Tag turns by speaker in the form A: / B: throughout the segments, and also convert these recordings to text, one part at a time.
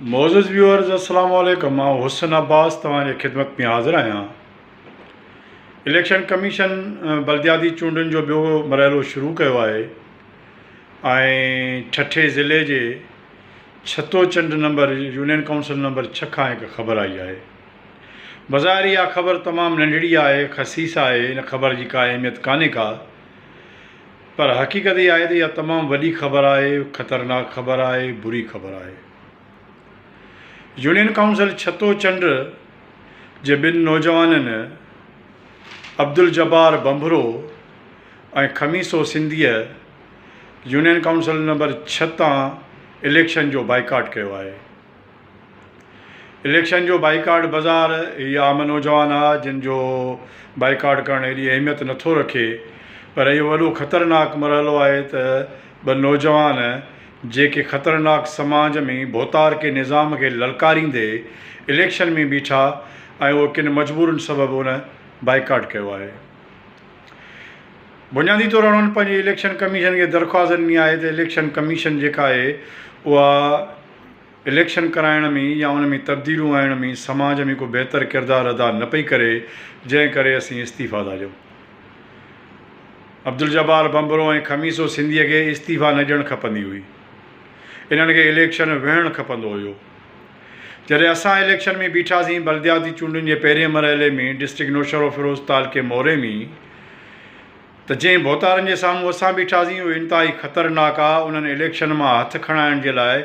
A: मोज़िज़ viewers अस्सलाम वालेकुम। मां हुसन अब्बास तव्हांजे ख़िदमत में हाज़िर आहियां। इलेक्शन कमीशन बल्दियाती चूंडुनि जो ॿियो मरहलो शुरू कयो आहे ऐं ठठे ज़िले जे छतोचंड नंबर यूनियन काउंसिल नंबर 6 खां हिकु ख़बर आई आहे। बज़ाहिर इहा ख़बर तमामु नंढड़ी आहे, ख़सीस आहे, इन ख़बर जी का अहमियत कान्हे का, पर हक़ीक़त इहा आहे त इहा तमामु वॾी ख़बर आहे, ख़तरनाक ख़बर आहे, बुरी ख़बर आहे। यूनियन काउंसिल छतोचंड जे ॿिनि नौजवाननि अब्दुल जब्बार बंबरो ऐं खमीसो सिंधीअ यूनियन काउंसिल नंबर 6 तां इलेक्शन जो बाइकाट कयो आहे। इलेक्शन जो बाइकाट बाज़ार इहा आम नौजवान आहे जिन जो बाइकाट करणु एॾी अहमियत नथो रखे, पर इहो वॾो ख़तरनाक मरहलो आहे त ॿ नौजवान जेके ख़तरनाक समाज में भोतारके निज़ाम खे ललकारींदे इलेक्शन में बीठा ऐं उहो किन मजबूरनि सबबु उन बाइकाट कयो आहे। बुनियादी तौरु उन्हनि पंहिंजे इलेक्शन कमीशन खे दरख़्वास्त ॾिनी आहे त इलेक्शन कमीशन जेका आहे उहा इलेक्शन कराइण में या उन में तब्दीलियूं आणण में समाज में को बहितर किरदारु अदा न पई करे, जंहिं करे असीं इस्तीफ़ा था ॾियूं। अब्दुल जब्बार बंबरो ऐं खमीसो सिंधीअ खे इस्तीफ़ा न ॾियणु खपंदी हुई। इन्हनि खे इलेक्शन विहणु खपंदो हुयो। जॾहिं असां इलेक्शन में बीठासीं बल्दियाती चूंडुनि जे पहिरें मरहले में डिस्ट्रिक्ट नौशरो फिरोज़ तालके मोरे में, त जंहिं भोतारनि जे साम्हूं असां बीठासीं उहो इंतिहाई ख़तरनाक आहे। उन्हनि इलेक्शन मां हथु खणाइण जे लाइ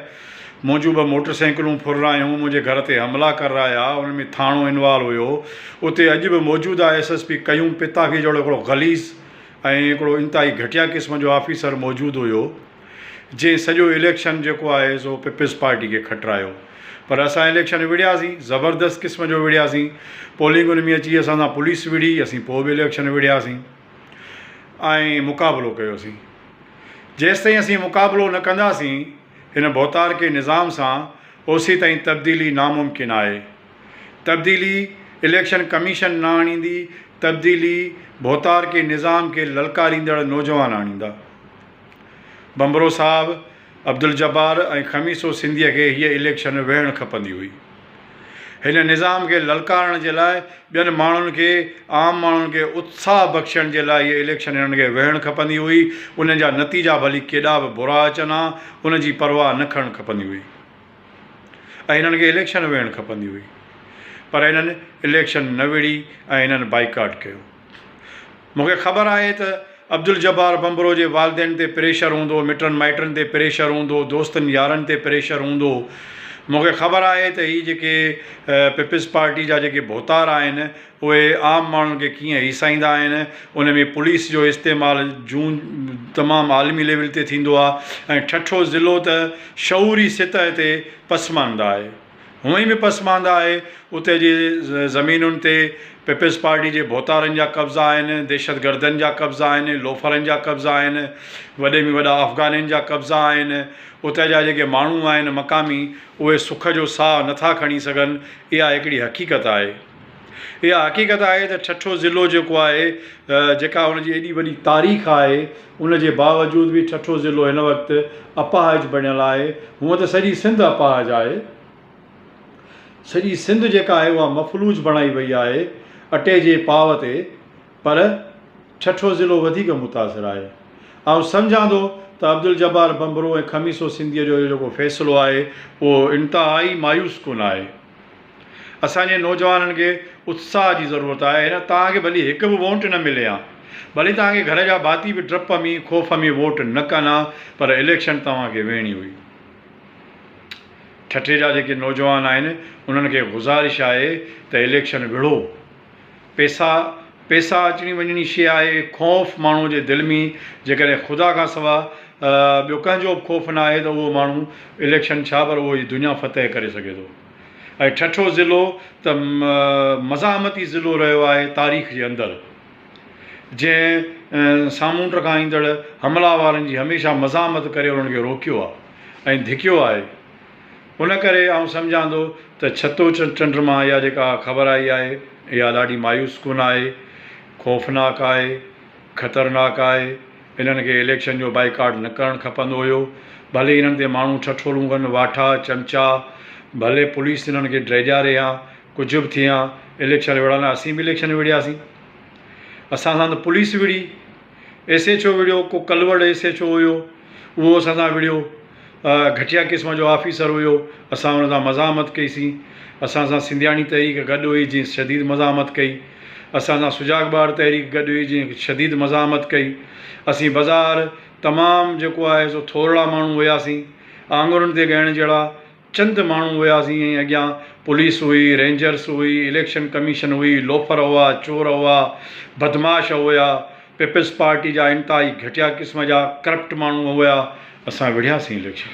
A: मुंहिंजूं ॿ मोटरसाइकिलूं फुरायूं, मुंहिंजे घर ते हमला कराया, उन में थाणो इन्वॉल्व हुयो। उते अॼु बि मौजूदु आहे SSP कयूं पिताफ़ी जहिड़ो हिकिड़ो ग़लीज़ ऐं हिकिड़ो इंतिहाई घटिया क़िस्म जो ऑफिसर मौजूदु हुयो, जंहिं सॼो इलेक्शन जेको आहे सो पीपल्स पार्टी खे खटरायो। पर असां इलेक्शन विड़ियासीं, ज़बरदस्त क़िस्म जो विड़ियासीं। पोलिंग उन में अची असां सां पुलिस विड़ी, असीं पोइ बि इलेक्शन विड़ियासीं ऐं मुक़ाबिलो कयोसीं। जेसिताईं असीं मुक़ाबिलो न कंदासीं हिन भोतारके निज़ाम सां, ओसी ताईं तब्दीली नामुमकिन आहे। तब्दीली इलेक्शन कमीशन न आणींदी, तब्दीली भोतारके निज़ाम खे ललकारींदड़ नौजवान आणींदा। बंबरो साहब, अब्दुल जब्बार ऐं खमीसो सिंधीअ खे हीअ इलेक्शन विहणु खपंदी हुई। हिन निज़ाम खे ललकारण जे लाइ ॿियनि माण्हुनि खे, आम माण्हुनि खे उत्साह बख़्शण जे लाइ हीअ इलेक्शन हिननि खे विहणु खपंदी हुई। उन जा नतीजा भली केॾा बि बुरा अचनि हा, उन जी परवाह न करणु खपंदी हुई ऐं हिननि खे इलेक्शन विहणु खपंदी हुई। पर हिननि इलेक्शन न विड़ी ऐं हिननि बाइकाट कयो। मूंखे ख़बर आहे त अब्दुल जब्बार बंबरो जे वालिदैन ते प्रेशर हूंदो, मिटनि माइटनि ते प्रेशर हूंदो, दोस्तनि यारनि ते प्रेशर हूंदो। मूंखे ख़बर आहे त हीअ जेके पीपल्स पार्टी जा जेके भोतार आहिनि उहे आम माण्हुनि खे कीअं हिसाईंदा आहिनि। उन में पुलिस जो इस्तेमालु तमामु आलमी लेवल ते थींदो आहे ऐं ठठो ज़िलो त शऊरी सतह ते पसमानदा आहे, हूअं ई बि पसमानदा आहे। उते जी ज़मीनुनि ते पीपल्स पार्टी जे भोतारनि जा कब्ज़ा आहिनि, दहशतगर्दनि जा कब्ज़ा आहिनि, लोफरनि जा कब्ज़ा आहिनि, वॾे में वॾा अफ़गाननि जा कब्ज़ा आहिनि। उते जा जेके माण्हू आहिनि मक़ामी, उहे सुख जो साह नथा खणी सघनि। इहा हिकिड़ी हक़ीक़त आहे। इहा हक़ीक़त आहे त ठठो ज़िलो जेको आहे, जेका हुनजी एॾी वॾी तारीख़ आहे, उन जे बावजूदु बि ठठो ज़िलो हिन वक़्तु अपाहज बणियलु आहे। हूअं त सॼी सिंध अपाहज आहे, सॼी सिंध जेका आहे उहा मफ़लूज बणाई वई आहे अटे जे पाव ते, पर ठठो ज़िलो वधीक मुतासिर आहे। ऐं सम्झां थो त अब्दुल जब्बार बंबरो ऐं खमीसो सिंधीअ जो जेको फ़ैसिलो आहे उहो इंतिहाई मायूस कोन आहे। असांजे नौजवाननि खे उत्साह जी ज़रूरत आहे। हिन तव्हांखे भली हिकु बि वोट न मिले हा, भली तव्हांखे घर जा भाती बि डप में ख़ौफ़ में वोट न कनि हा, पर इलेक्शन तव्हांखे विहणी हुई। ठठे जा जेके नौजवान आहिनि उन्हनि खे गुज़ारिश आहे त इलेक्शन विढ़ो। पैसा अचणी वञणी शइ आहे। ख़ौफ़ माण्हू जे दिलि में जेकॾहिं ख़ुदा खां सवाइ ॿियो कंहिंजो बि ख़ौफ़ न आहे त उहो माण्हू इलेक्शन छा, पर उहो दुनिया फ़तह करे सघे थो। ऐं ठठो ज़िलो त मज़ामती ज़िलो रहियो आहे तारीख़ जे अंदरि, जंहिं सामूंड खां ईंदड़ हमलावारनि जी हमेशह मज़ामत करे उन्हनि खे रोकियो आहे ऐं धिकियो आहे। उन करे आउं सम्झां थो त छतोचंड मां इहा जेका ख़बर आई आहे इहा ॾाढी मायूस कोन आहे, ख़ौफ़नाक आहे, ख़तरनाक आहे। हिननि खे इलेक्शन जो बाइकाट न करणु खपंदो हुयो। भले हिननि ते माण्हू ठठोरूं कनि, वाठा चमचा भले पुलिस हिननि खे ड्रेजारे या कुझु बि थी हा, इलेक्शन विढ़नि, असीं बि इलेक्शन विढ़ियासीं, असां सां त पुलिस विढ़ी, एस एच ओ विढ़ियो, को कलवड़ एस एच ओ हुयो उहो असां सां विढ़ियो, घटिया क़िस्म जो ऑफिसर हुयो, असां हुन सां मज़ामत कईसीं, असां सां सिंधियाणी तहरीक गॾु हुई जीअं शदीद मज़ामत कई, असां सां सुजागबार तहरीक गॾु हुई जीअं शदीद मज़ामत कई, असीं बाज़ार तमामु जेको आहे सो थोरा माण्हू हुयासीं, आङुरनि ते ॻाइण जहिड़ा चंद माण्हू हुयासीं, ऐं अॻियां पुलिस हुई, रेंजर्स हुई, इलेक्शन कमीशन हुई, लोफर हुआ, चोर हुआ, बदमाश हुया, पीपल्स पार्टी जा इंतिहाई घटिया क़िस्म जा करप्ट माण्हू हुया, असां विढ़ियासीं इलेक्शन,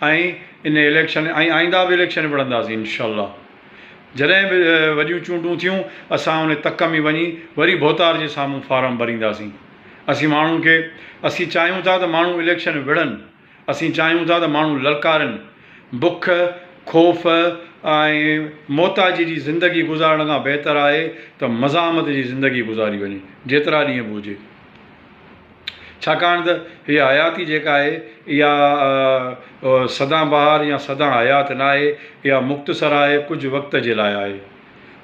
A: ऐं इन इलेक्शन ऐं आईंदा बि इलेक्शन विढ़ंदासीं इंशाअल्लाह। जॾहिं बि वॾियूं चूंडूं थियूं असां उन तक में वञी वरी भोतार जे साम्हूं फार्म भरींदासीं। असीं माण्हुनि खे, असीं चाहियूं था त माण्हू इलेक्शन विढ़नि, असीं चाहियूं था त माण्हू ललकारनि, बुख ख़ौफ़ ऐं मोहताजी जी ज़िंदगी गुज़ारण खां बहितर आहे त मज़ामत जी ज़िंदगी गुज़ारी वञे जेतिरा ॾींहं बि हुजे, छाकाणि त हीअ हयाती जेका आहे इहा सदा बहार या सदा हयात न आहे, इहा मुख़्तसर आहे, कुझु वक़्त जे लाइ आहे।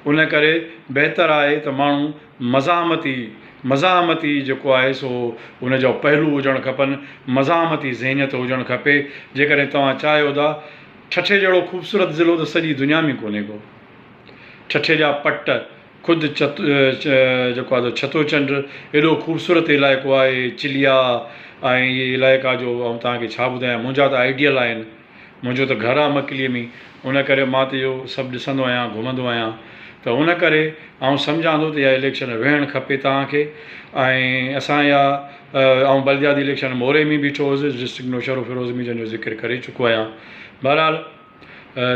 A: उन करे बहितर आहे त माण्हू मज़ामती जेको आहे सो उनजो पहलू हुजणु खपनि, मज़ामती ज़हनियत हुजणु खपे। जेकॾहिं तव्हां चाहियो था, ठठे जहिड़ो ख़ूबसूरत ज़िलो त सॼी दुनिया में कोन्हे को, ठठे जा पट ख़ुदि जेको आहे छतोचंड एॾो ख़ूबसूरत इलाइक़ो आहे, चिलिया ऐं इहे इलाइक़ा जो ऐं तव्हांखे छा ॿुधायां, मुंहिंजा त आइडियल आहिनि, मुंहिंजो त घरु आहे मकलीअ में, उन करे मां त इहो सभु ॾिसंदो आहियां, घुमंदो आहियां, त उन करे आउं सम्झां थो त इहा इलेक्शन विहणु खपे तव्हांखे। ऐं असां इहा ऐं बलदियाती इलेक्शन मोरे में बीठो हुउसि, डिस्ट्रिक्ट नौशहरो फिरोज़ में, जंहिंजो ज़िक्र करे चुको आहियां। बहरहाल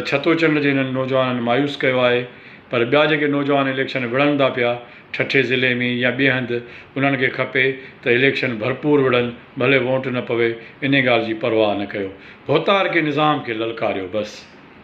A: छतोचंड जे हिननि नौजवाननि मायूस कयो आहे, पर ॿिया जेके नौजवान इलेक्शन विढ़नि था पिया ठठे ज़िले में या ॿिए हंधि, उन्हनि खे खपे त इलेक्शन भरपूर विढ़नि, भले वोट न पवे, इन ॻाल्हि जी परवाह न कयो, भोतार के निज़ाम खे ललकारियो बसि।